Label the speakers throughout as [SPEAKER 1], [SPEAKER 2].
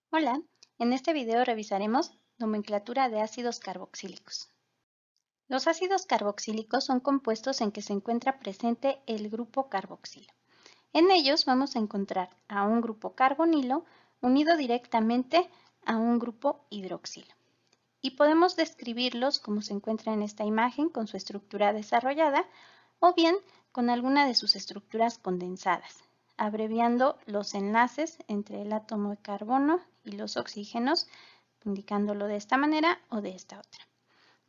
[SPEAKER 1] Hola, en este video revisaremos nomenclatura de ácidos carboxílicos. Los ácidos carboxílicos son compuestos en que se encuentra presente el grupo carboxilo. En ellos vamos a encontrar a un grupo carbonilo unido directamente a un grupo hidroxilo. Y podemos describirlos como se encuentra en esta imagen con su estructura desarrollada o bien con alguna de sus estructuras condensadas, abreviando los enlaces entre el átomo de carbono y los oxígenos, indicándolo de esta manera o de esta otra.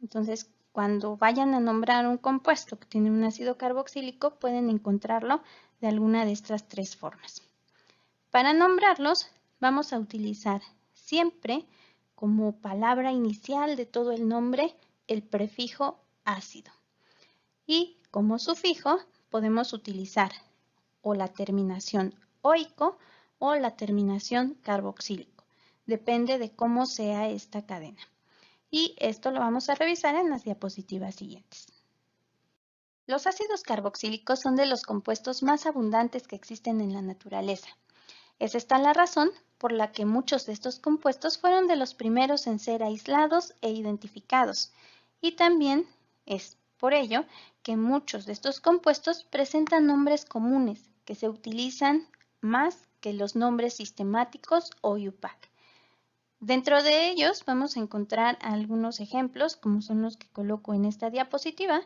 [SPEAKER 1] Entonces, cuando vayan a nombrar un compuesto que tiene un ácido carboxílico, pueden encontrarlo de alguna de estas tres formas. Para nombrarlos, vamos a utilizar siempre como palabra inicial de todo el nombre el prefijo ácido. Y como sufijo podemos utilizar o la terminación oico o la terminación carboxílico. Depende de cómo sea esta cadena. Y esto lo vamos a revisar en las diapositivas siguientes. Los ácidos carboxílicos son de los compuestos más abundantes que existen en la naturaleza. Es esta la razón por la que muchos de estos compuestos fueron de los primeros en ser aislados e identificados, y también es por ello que muchos de estos compuestos presentan nombres comunes que se utilizan más que los nombres sistemáticos o IUPAC. Dentro de ellos vamos a encontrar algunos ejemplos, como son los que coloco en esta diapositiva,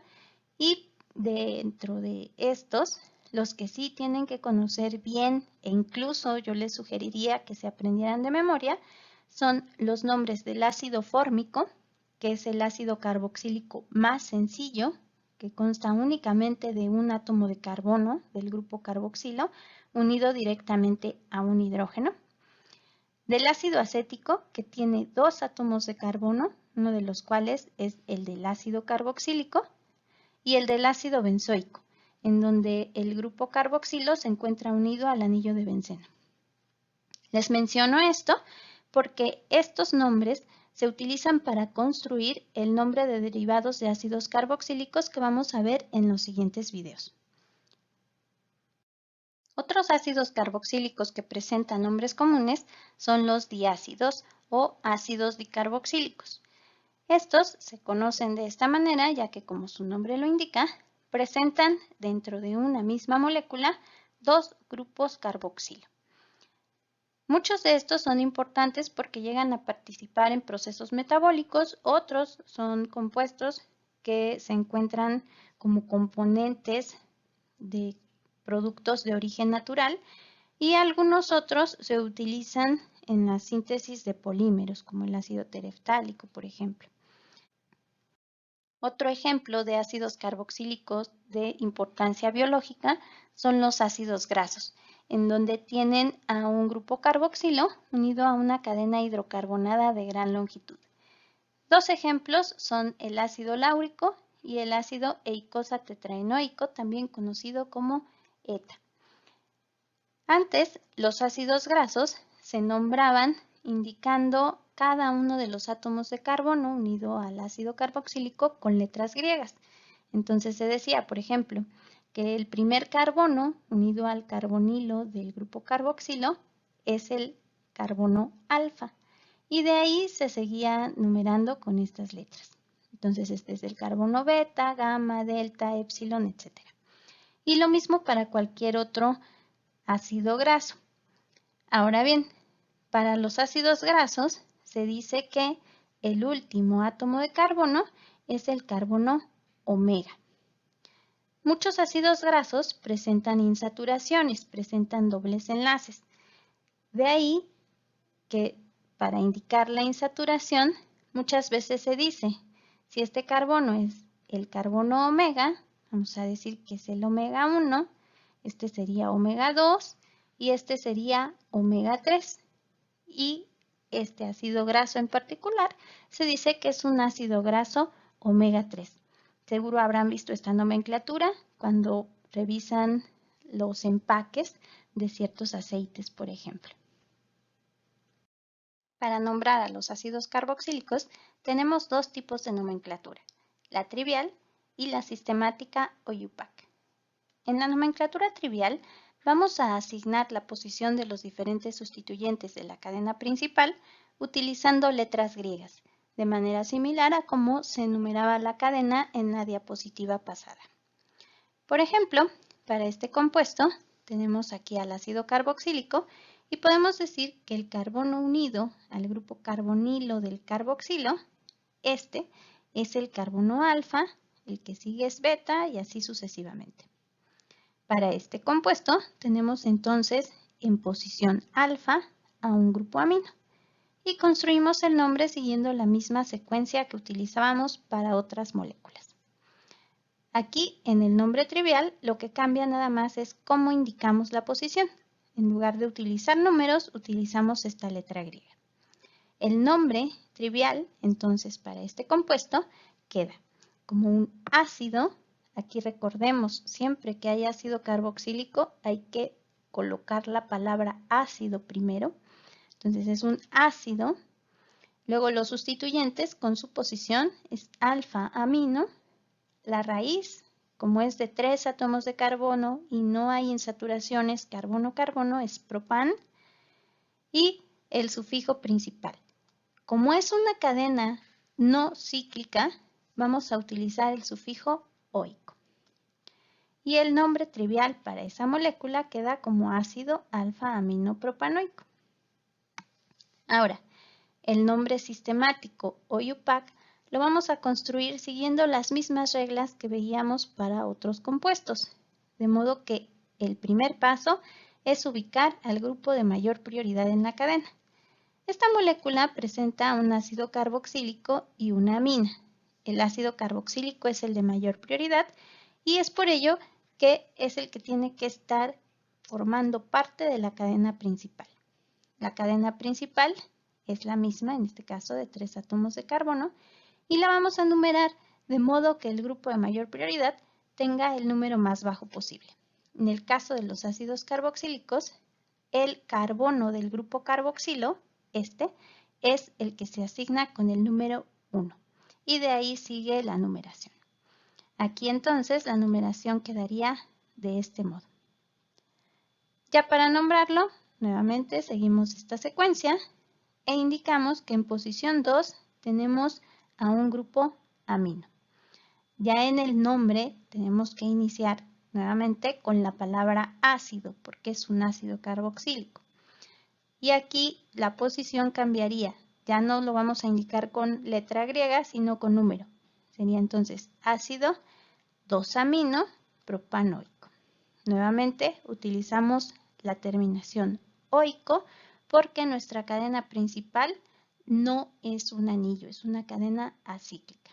[SPEAKER 1] y dentro de estos, los que sí tienen que conocer bien e incluso yo les sugeriría que se aprendieran de memoria, son los nombres del ácido fórmico, que es el ácido carboxílico más sencillo, que consta únicamente de un átomo de carbono del grupo carboxilo unido directamente a un hidrógeno. Del ácido acético, que tiene dos átomos de carbono, uno de los cuales es el del ácido carboxílico, y el del ácido benzoico, en donde el grupo carboxilo se encuentra unido al anillo de benceno. Les menciono esto porque estos nombres se utilizan para construir el nombre de derivados de ácidos carboxílicos que vamos a ver en los siguientes videos. Otros ácidos carboxílicos que presentan nombres comunes son los diácidos o ácidos dicarboxílicos. Estos se conocen de esta manera ya que, como su nombre lo indica, presentan dentro de una misma molécula dos grupos carboxilo. Muchos de estos son importantes porque llegan a participar en procesos metabólicos, otros son compuestos que se encuentran como componentes de productos de origen natural y algunos otros se utilizan en la síntesis de polímeros, como el ácido tereftálico, por ejemplo. Otro ejemplo de ácidos carboxílicos de importancia biológica son los ácidos grasos, en donde tienen a un grupo carboxilo unido a una cadena hidrocarbonada de gran longitud. Dos ejemplos son el ácido láurico y el ácido eicosa tetraenoico, también conocido como ETA. Antes, los ácidos grasos se nombraban indicando cada uno de los átomos de carbono unido al ácido carboxílico con letras griegas. Entonces se decía, por ejemplo, que el primer carbono unido al carbonilo del grupo carboxilo es el carbono alfa. Y de ahí se seguía numerando con estas letras. Entonces este es el carbono beta, gamma, delta, epsilon, etc. Y lo mismo para cualquier otro ácido graso. Ahora bien, para los ácidos grasos se dice que el último átomo de carbono es el carbono omega. Muchos ácidos grasos presentan insaturaciones, presentan dobles enlaces. De ahí que para indicar la insaturación muchas veces se dice, si este carbono es el carbono omega, vamos a decir que es el omega 1, este sería omega 2 y este sería omega 3. Y este ácido graso en particular se dice que es un ácido graso omega 3. Seguro habrán visto esta nomenclatura cuando revisan los empaques de ciertos aceites, por ejemplo. Para nombrar a los ácidos carboxílicos tenemos dos tipos de nomenclatura, la trivial y la sistemática o IUPAC. En la nomenclatura trivial Vamos a asignar la posición de los diferentes sustituyentes de la cadena principal utilizando letras griegas, de manera similar a cómo se enumeraba la cadena en la diapositiva pasada. Por ejemplo, para este compuesto tenemos aquí al ácido carboxílico y podemos decir que el carbono unido al grupo carbonilo del carboxilo, este es el carbono alfa, el que sigue es beta y así sucesivamente. Para este compuesto tenemos entonces en posición alfa a un grupo amino y construimos el nombre siguiendo la misma secuencia que utilizábamos para otras moléculas. Aquí en el nombre trivial lo que cambia nada más es cómo indicamos la posición. En lugar de utilizar números utilizamos esta letra griega. El nombre trivial entonces para este compuesto queda como un ácido. Aquí recordemos, siempre que hay ácido carboxílico hay que colocar la palabra ácido primero. Entonces es un ácido. Luego los sustituyentes con su posición es alfa amino. La raíz, como es de 3 átomos de carbono y no hay insaturaciones carbono-carbono, es propan. Y el sufijo principal. Como es una cadena no cíclica, vamos a utilizar el sufijo oico. Y el nombre trivial para esa molécula queda como ácido alfa-aminopropanoico. Ahora, el nombre sistemático o IUPAC lo vamos a construir siguiendo las mismas reglas que veíamos para otros compuestos, de modo que el primer paso es ubicar al grupo de mayor prioridad en la cadena. Esta molécula presenta un ácido carboxílico y una amina. El ácido carboxílico es el de mayor prioridad y es por ello que es el que tiene que estar formando parte de la cadena principal. La cadena principal es la misma, en este caso de 3 átomos de carbono, y la vamos a numerar de modo que el grupo de mayor prioridad tenga el número más bajo posible. En el caso de los ácidos carboxílicos, el carbono del grupo carboxilo, este, es el que se asigna con el número 1 y de ahí sigue la numeración. Aquí entonces la numeración quedaría de este modo. Ya para nombrarlo, nuevamente seguimos esta secuencia e indicamos que en posición 2 tenemos a un grupo amino. Ya en el nombre tenemos que iniciar nuevamente con la palabra ácido porque es un ácido carboxílico. Y aquí la posición cambiaría. Ya no lo vamos a indicar con letra griega, sino con número. Sería entonces ácido 2-amino propanoico. Nuevamente utilizamos la terminación oico porque nuestra cadena principal no es un anillo, es una cadena acíclica.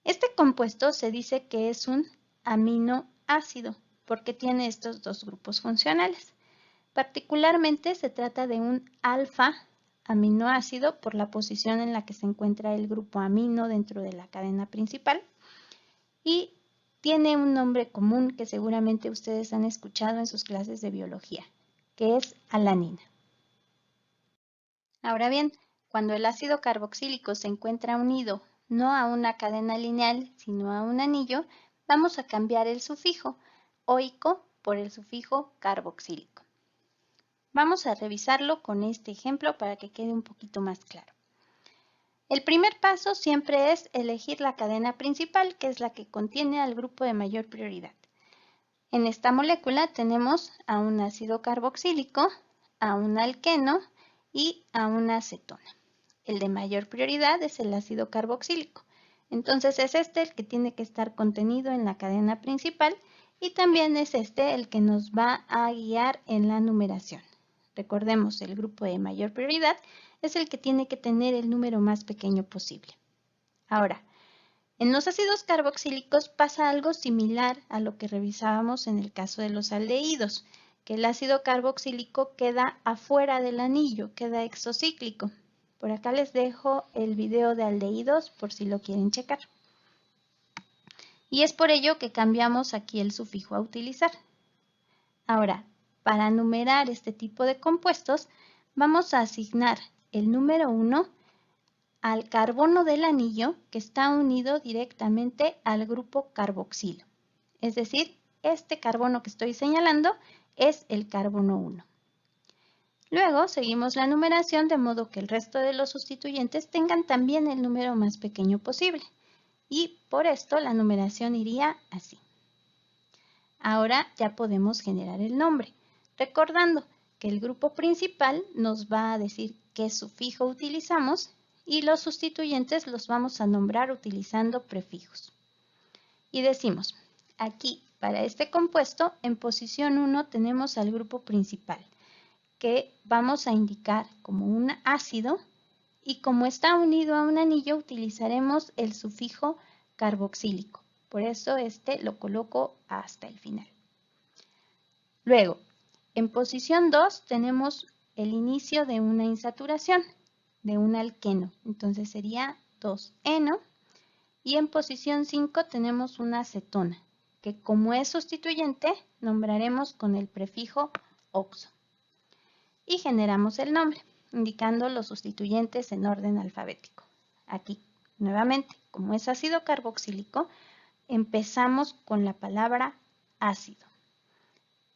[SPEAKER 1] Este compuesto se dice que es un aminoácido porque tiene estos dos grupos funcionales. Particularmente se trata de un alfa aminoácido por la posición en la que se encuentra el grupo amino dentro de la cadena principal y tiene un nombre común que seguramente ustedes han escuchado en sus clases de biología, que es alanina. Ahora bien, cuando el ácido carboxílico se encuentra unido no a una cadena lineal, sino a un anillo, vamos a cambiar el sufijo oico por el sufijo carboxílico. Vamos a revisarlo con este ejemplo para que quede un poquito más claro. El primer paso siempre es elegir la cadena principal, que es la que contiene al grupo de mayor prioridad. En esta molécula tenemos a un ácido carboxílico, a un alqueno y a una acetona. El de mayor prioridad es el ácido carboxílico. Entonces es este el que tiene que estar contenido en la cadena principal y también es este el que nos va a guiar en la numeración. Recordemos, el grupo de mayor prioridad es el que tiene que tener el número más pequeño posible. Ahora, en los ácidos carboxílicos pasa algo similar a lo que revisábamos en el caso de los aldehídos, que el ácido carboxílico queda afuera del anillo, queda exocíclico. Por acá les dejo el video de aldehídos por si lo quieren checar. Y es por ello que cambiamos aquí el sufijo a utilizar. Ahora, para numerar este tipo de compuestos, vamos a asignar el número 1 al carbono del anillo que está unido directamente al grupo carboxilo. Es decir, este carbono que estoy señalando es el carbono 1. Luego seguimos la numeración de modo que el resto de los sustituyentes tengan también el número más pequeño posible. Y por esto la numeración iría así. Ahora ya podemos generar el nombre, recordando que el grupo principal nos va a decir qué sufijo utilizamos y los sustituyentes los vamos a nombrar utilizando prefijos. Y decimos, aquí para este compuesto en posición 1 tenemos al grupo principal, que vamos a indicar como un ácido y como está unido a un anillo utilizaremos el sufijo carboxílico. Por eso este lo coloco hasta el final. Luego, en posición 2 tenemos el inicio de una insaturación, de un alqueno. Entonces sería 2-eno. Y en posición 5 tenemos una acetona, que como es sustituyente, nombraremos con el prefijo oxo. Y generamos el nombre, indicando los sustituyentes en orden alfabético. Aquí, nuevamente, como es ácido carboxílico, empezamos con la palabra ácido.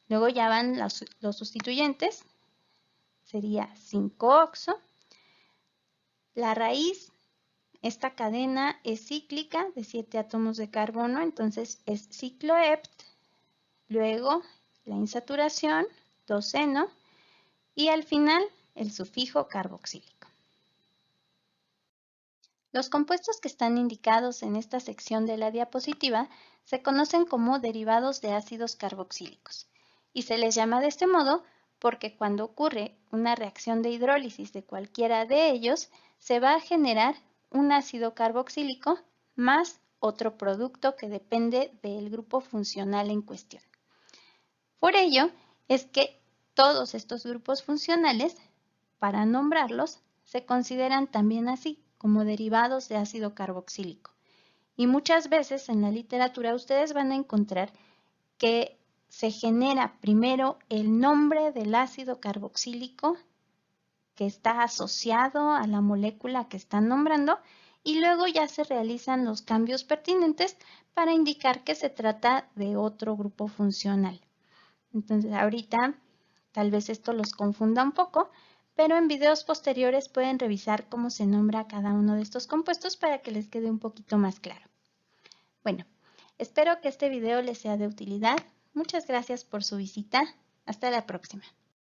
[SPEAKER 1] Luego ya van los sustituyentes, sería 5-oxo. La raíz, esta cadena es cíclica de 7 átomos de carbono, entonces es ciclohept. Luego la insaturación, 2-eno. Y al final el sufijo carboxílico. Los compuestos que están indicados en esta sección de la diapositiva se conocen como derivados de ácidos carboxílicos y se les llama de este modo porque cuando ocurre una reacción de hidrólisis de cualquiera de ellos, se va a generar un ácido carboxílico más otro producto que depende del grupo funcional en cuestión. Por ello es que todos estos grupos funcionales, para nombrarlos, se consideran también así, como derivados de ácido carboxílico. Y muchas veces en la literatura ustedes van a encontrar que se genera primero el nombre del ácido carboxílico que está asociado a la molécula que están nombrando y luego ya se realizan los cambios pertinentes para indicar que se trata de otro grupo funcional. Entonces ahorita tal vez esto los confunda un poco, pero en videos posteriores pueden revisar cómo se nombra cada uno de estos compuestos para que les quede un poquito más claro. Bueno, espero que este video les sea de utilidad. Muchas gracias por su visita. Hasta la próxima.